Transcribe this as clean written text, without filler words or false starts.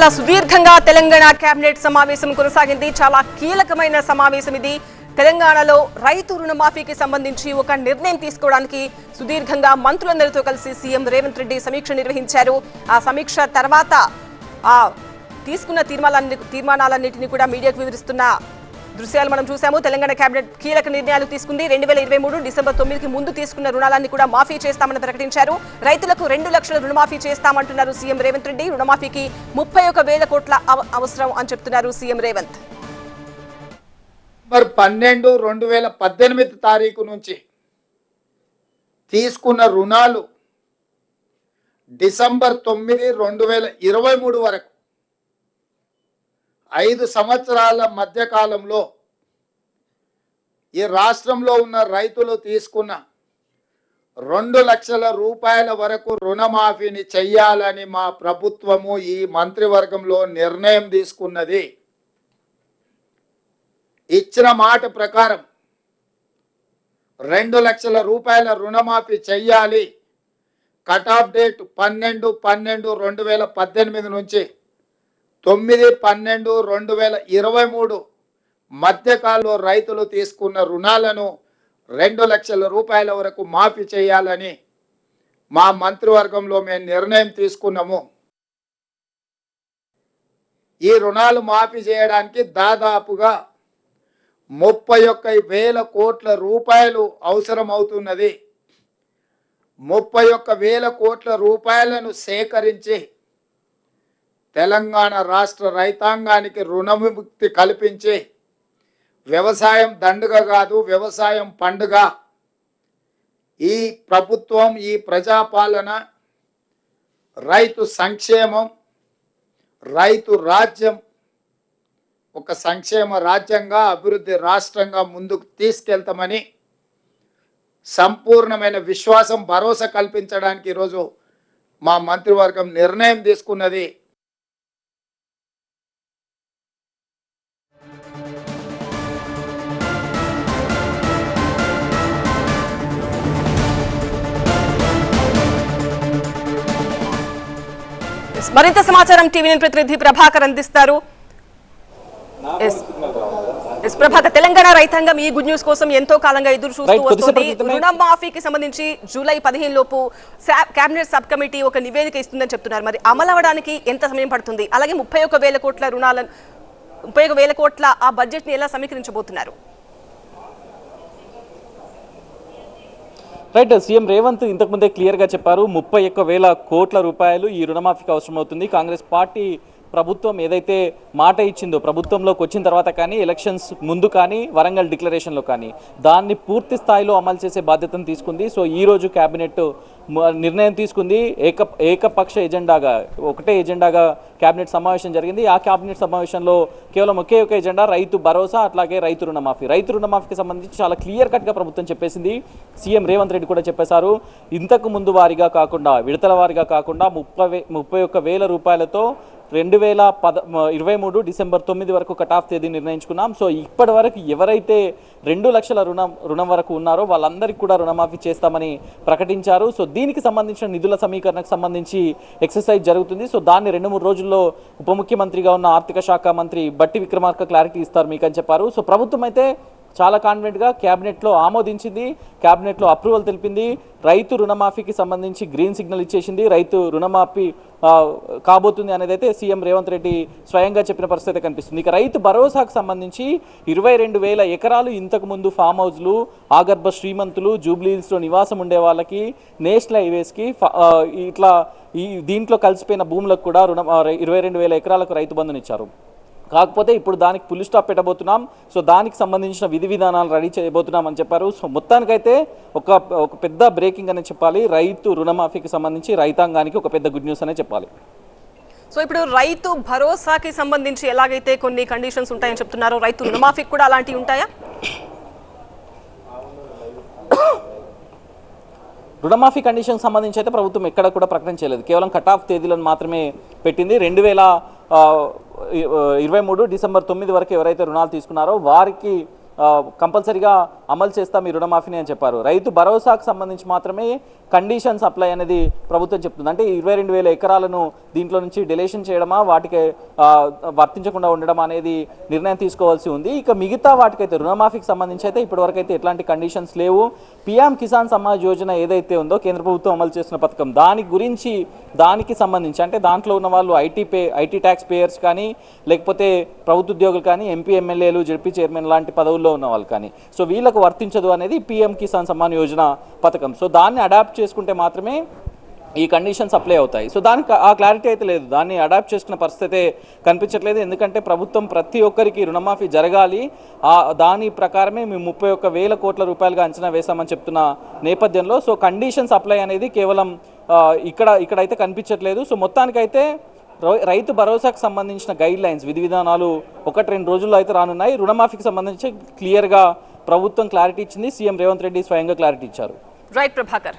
చాలా సుదీర్ఘంగా తెలంగాణ కేబినెట్ సమావేశం కొనసాగింది. చాలా కీలకమైన సమావేశం ఇది. తెలంగాణలో రైతు రుణమాఫీకి సంబంధించి ఒక నిర్ణయం తీసుకోవడానికి సుదీర్ఘంగా మంత్రులందరితో కలిసి సీఎం రేవంత్ రెడ్డి సమీక్ష నిర్వహించారు. ఆ సమీక్ష తర్వాత తీసుకున్న తీర్మానాలన్నింటినీ కూడా మీడియాకు వివరిస్తున్న దృశ్యాలు మనం చూసాము. తెలంగాణ కేబినెట్ కీలక నిర్ణయాలు తీసుకుంది. 2023 డిసెంబర్ 9కి ముందు తీసుకున్న రుణాలన్నీ కూడా మాఫీ చేస్తామని ప్రకటించారు. రైతులకు 2 లక్షల రుణమాఫీ చేస్తామంటున్నారు సీఎం రేవంత్ రెడ్డి. రుణమాఫీకి 31,000 కోట్ల అవసరం అని చెప్తున్నారు సీఎం రేవంత్. నవంబర్ 12, 2018 తారీఖు నుంచి తీసుకున్న రుణాలు డిసెంబర్ 9, 2023 వరకు 5 సంవత్సరాల మధ్య కాలంలో ఈ రాష్ట్రంలో ఉన్న రైతులు తీసుకున్న 2 లక్షల రూపాయల వరకు రుణమాఫీని చెయ్యాలని మా ప్రభుత్వము ఈ మంత్రివర్గంలో నిర్ణయం తీసుకున్నది. ఇచ్చిన మాట ప్రకారం 2 లక్షల రూపాయల రుణమాఫీ చెయ్యాలి. కట్ ఆఫ్ డేట్ 12/12/2018 నుంచి 9/12/2023 మధ్యకాలంలో రైతులు తీసుకున్న రుణాలను 2 లక్షల రూపాయల వరకు మాఫీ చేయాలని మా మంత్రివర్గంలో మేము నిర్ణయం తీసుకున్నాము. ఈ రుణాలు మాఫీ చేయడానికి దాదాపుగా 31,000 కోట్ల రూపాయలు అవసరం అవుతున్నది. 31,000 కోట్ల రూపాయలను సేకరించి తెలంగాణ రాష్ట్ర రైతాంగానికి రుణవిముక్తి కల్పించి వ్యవసాయం దండుగ కాదు, వ్యవసాయం పండుగ. ఈ ప్రభుత్వం, ఈ ప్రజాపాలన రైతు సంక్షేమం, రైతు రాజ్యం ఒక సంక్షేమ రాజ్యంగా, అభివృద్ధి రాష్ట్రంగా ముందుకు తీసుకెళ్తామని సంపూర్ణమైన విశ్వాసం, భరోసా కల్పించడానికి ఈరోజు మా మంత్రివర్గం నిర్ణయం తీసుకున్నది. మరింత సమాచారం టీవీ ప్రతినిధి ప్రభాకర్ అందిస్తారు. ప్రభాకర్, తెలంగాణ రైతాంగం ఈ గుడ్ న్యూస్ కోసం ఎంతో కాలంగా ఎదురు చూస్తూ వస్తుంది. రుణమాఫీకి సంబంధించి జూలై 15 లోపు కేబినెట్ సబ్ కమిటీ ఒక నివేదిక ఇస్తుందని చెప్తున్నారు. మరి అమలు అవ్వడానికి ఎంత సమయం పడుతుంది? అలాగే 31,000 కోట్ల రుణాలను 31,000 కోట్ల ఆ బడ్జెట్ ని ఎలా సమీకరించబోతున్నారు? రైట్, సీఎం రేవంత్ ఇంతకుముందే క్లియర్గా చెప్పారు. 31,000 కోట్ల రూపాయలు ఈ రుణమాఫీకి అవసరమవుతుంది. కాంగ్రెస్ పార్టీ ప్రభుత్వం ఏదైతే మాట ఇచ్చిందో, ప్రభుత్వంలోకి వచ్చిన తర్వాత కానీ, ఎలక్షన్స్ ముందు కానీ, వరంగల్ డిక్లరేషన్లో కానీ దాన్ని పూర్తి స్థాయిలో అమలు చేసే బాధ్యతను తీసుకుంది. సో ఈరోజు క్యాబినెట్ నిర్ణయం తీసుకుంది. ఏకపక్ష ఎజెండాగా, ఒకటే ఎజెండాగా క్యాబినెట్ సమావేశం జరిగింది. ఆ క్యాబినెట్ సమావేశంలో కేవలం ఒకే ఒక ఎజెండా రైతు భరోసా, అట్లాగే రైతు రుణమాఫీ. రైతు రుణమాఫీకి సంబంధించి చాలా క్లియర్ కట్గా ప్రభుత్వం చెప్పేసింది. సీఎం రేవంత్ రెడ్డి కూడా చెప్పేశారు. ఇంతకు ముందు వారిగా కాకుండా, విడతల వారిగా కాకుండా 31,000 రూపాయలతో 2023 డిసెంబర్ 9 వరకు కట్ ఆఫ్ తేదీ నిర్ణయించుకున్నాం. సో ఇప్పటి వరకు ఎవరైతే 2 లక్షల రుణం వరకు ఉన్నారో వాళ్ళందరికీ కూడా రుణమాఫీ చేస్తామని ప్రకటించారు. సో దీనికి సంబంధించిన నిధుల సమీకరణకు సంబంధించి ఎక్సర్సైజ్ జరుగుతుంది. సో దాన్ని 2-3 రోజుల్లో ఉప ముఖ్యమంత్రిగా ఉన్న ఆర్థిక శాఖ మంత్రి బట్టి విక్రమార్క క్లారిటీ ఇస్తారు మీకు అని చెప్పారు. సో ప్రభుత్వం అయితే చాలా కాన్ఫిడెంట్గా క్యాబినెట్లో ఆమోదించింది, క్యాబినెట్లో అప్రూవల్ తెలిపింది. రైతు రుణమాఫీకి సంబంధించి గ్రీన్ సిగ్నల్ ఇచ్చేసింది. రైతు రుణమాఫీ కాబోతుంది అనేది అయితే సీఎం రేవంత్ రెడ్డి స్వయంగా చెప్పిన పరిస్థితి కనిపిస్తుంది. ఇక రైతు భరోసాకు సంబంధించి 22,000 ఎకరాలు ఇంతకుముందు ఫామ్ హౌస్లు, ఆగర్భ శ్రీమంతులు, జూబ్లీహిల్స్లో నివాసం ఉండే వాళ్ళకి, నేషనల్ హైవేస్కి ఇట్లా దీంట్లో కలిసిపోయిన భూములకు కూడా 22,000 ఎకరాలకు రైతు బంధునిచ్చారు. కాకపోతే ఇప్పుడు దానికి ఫుల్ స్టాప్ పెట్టబోతున్నాం. సో దానికి సంబంధించిన విధి విధానాలు రెడీ చేయబోతున్నాం అని చెప్పారు. సో మొత్తానికైతే ఒక పెద్ద బ్రేకింగ్ అనే చెప్పాలి. రైతు రుణమాఫీకి సంబంధించి రైతాంగానికి ఒక పెద్ద గుడ్ న్యూస్ అనే చెప్పాలి. సో ఇప్పుడు రైతు భరోసాకి సంబంధించి ఎలాగైతే కొన్ని కండిషన్స్ ఉంటాయని చెప్తున్నారు, రైతు రుణమాఫీకి కూడా అలాంటివి ఉంటాయా? రుణమాఫీ కండిషన్ సంబంధించి అయితే ప్రభుత్వం ఎక్కడ కూడా ప్రకటన చేయలేదు. కేవలం కట్ ఆఫ్ తేదీలను మాత్రమే పెట్టింది. 2023 డిసెంబర్ 9 వరకు ఎవరైతే రుణాలు తీసుకున్నారో వారికి కంపల్సరీగా అమలు చేస్తాం ఈ రుణమాఫీని అని చెప్పారు. రైతు భరోసాకు సంబంధించి మాత్రమే కండిషన్స్ అప్లై అనేది ప్రభుత్వం చెప్తుంది. అంటే 22,000 ఎకరాలను దీంట్లో నుంచి డిలేషన్ చేయడమా, వాటికి వర్తించకుండా ఉండడం అనేది నిర్ణయం తీసుకోవాల్సి ఉంది. ఇక మిగతా వాటికైతే రుణమాఫీకి సంబంధించి అయితే ఇప్పటివరకు అయితే ఎట్లాంటి కండిషన్స్ లేవు. పిఎం కిసాన్ సమ్మాన్ యోజన ఏదైతే ఉందో కేంద్ర ప్రభుత్వం అమలు చేస్తున్న పథకం, దానికి సంబంధించి అంటే దాంట్లో ఉన్న వాళ్ళు ఐటీ ట్యాక్స్ పేయర్స్ కానీ, లేకపోతే ప్రభుత్వ ఉద్యోగులు కానీ, ఎంపీ ఎమ్మెల్యేలు, జడ్పీ చైర్మన్ లాంటి పదవుల్లో ఉన్న వాళ్ళు కానీ, సో వీళ్ళకు వర్తించదు అనేది పిఎం కిసాన్ సమ్మాన్ యోజన పథకం. సో దాన్ని అడాప్ట్ చేసుకుంటే మాత్రమే ఈ కండిషన్స్ అప్లై అవుతాయి. సో దానికి ఆ క్లారిటీ అయితే లేదు, దాన్ని అడాప్ట్ చేసుకున్న పరిస్థితి కనిపించట్లేదు. ఎందుకంటే ప్రభుత్వం ప్రతి ఒక్కరికి రుణమాఫీ జరగాలి, దాని ప్రకారమే మేము 31,000 కోట్ల రూపాయలుగా అంచనా వేశామని చెప్తున్న నేపథ్యంలో సో కండిషన్స్ అప్లై అనేది కేవలం ఇక్కడైతే కనిపించట్లేదు. సో మొత్తానికైతే రైతు భరోసాకు సంబంధించిన గైడ్ లైన్స్, విధి విధానాలు 1-2 రోజుల్లో అయితే రానున్నాయి. రుణమాఫీకి సంబంధించి క్లియర్గా ప్రభుత్వం క్లారిటీ ఇచ్చింది, సీఎం రేవంత్ రెడ్డి స్వయంగా క్లారిటీ ఇచ్చారు. రైట్ ప్రభాకర్.